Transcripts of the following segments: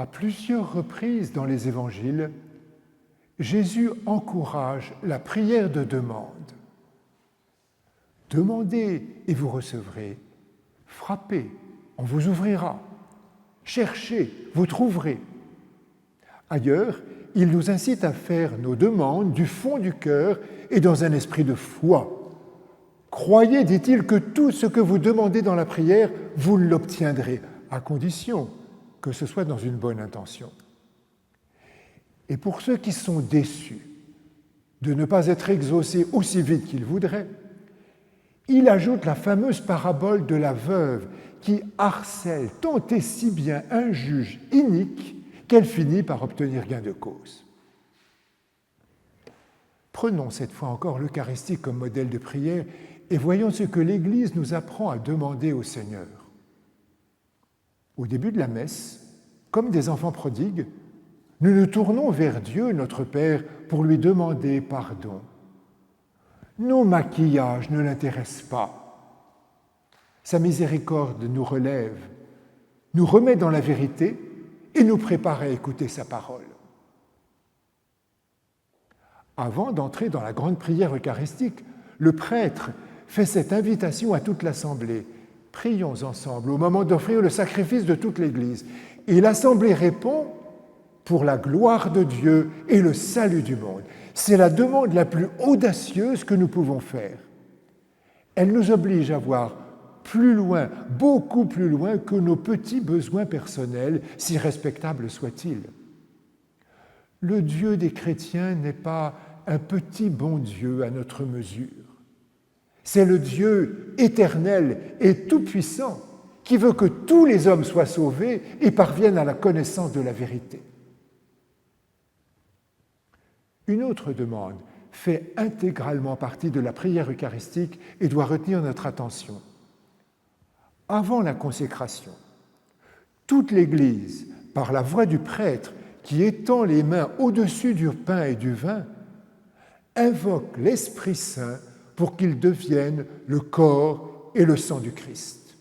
À plusieurs reprises dans les évangiles, Jésus encourage la prière de demande. Demandez et vous recevrez. Frappez, on vous ouvrira. Cherchez, vous trouverez. Ailleurs, il nous incite à faire nos demandes du fond du cœur et dans un esprit de foi. Croyez, dit-il, que tout ce que vous demandez dans la prière, vous l'obtiendrez, à condition que ce soit dans une bonne intention. Et pour ceux qui sont déçus de ne pas être exaucés aussi vite qu'ils voudraient, il ajoute la fameuse parabole de la veuve qui harcèle tant et si bien un juge inique qu'elle finit par obtenir gain de cause. Prenons cette fois encore l'Eucharistie comme modèle de prière et voyons ce que l'Église nous apprend à demander au Seigneur. Au début de la messe, comme des enfants prodigues, nous nous tournons vers Dieu, notre Père, pour lui demander pardon. Nos maquillages ne l'intéressent pas. Sa miséricorde nous relève, nous remet dans la vérité et nous prépare à écouter sa parole. Avant d'entrer dans la grande prière eucharistique, le prêtre fait cette invitation à toute l'Assemblée. Prions ensemble au moment d'offrir le sacrifice de toute l'Église. Et l'Assemblée répond pour la gloire de Dieu et le salut du monde. C'est la demande la plus audacieuse que nous pouvons faire. Elle nous oblige à voir plus loin, beaucoup plus loin que nos petits besoins personnels, si respectables soient-ils. Le Dieu des chrétiens n'est pas un petit bon Dieu à notre mesure. C'est le Dieu éternel et tout-puissant qui veut que tous les hommes soient sauvés et parviennent à la connaissance de la vérité. Une autre demande fait intégralement partie de la prière eucharistique et doit retenir notre attention. Avant la consécration, toute l'Église, par la voix du prêtre qui étend les mains au-dessus du pain et du vin, invoque l'Esprit Saint pour qu'il devienne le corps et le sang du Christ.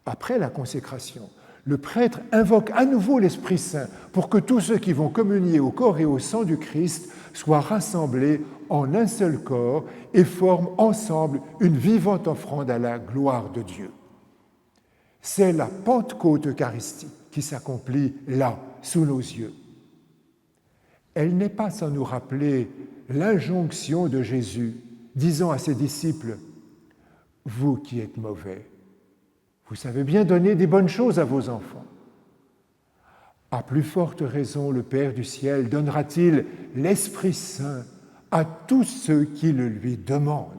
Après la consécration, le prêtre invoque à nouveau l'Esprit Saint pour que tous ceux qui vont communier au corps et au sang du Christ soient rassemblés en un seul corps et forment ensemble une vivante offrande à la gloire de Dieu. C'est la Pentecôte eucharistique qui s'accomplit là, sous nos yeux. Elle n'est pas sans nous rappeler l'injonction de Jésus disant à ses disciples « Vous qui êtes mauvais, vous savez bien donner des bonnes choses à vos enfants. À plus forte raison, le Père du ciel donnera-t-il l'Esprit Saint à tous ceux qui le lui demandent. »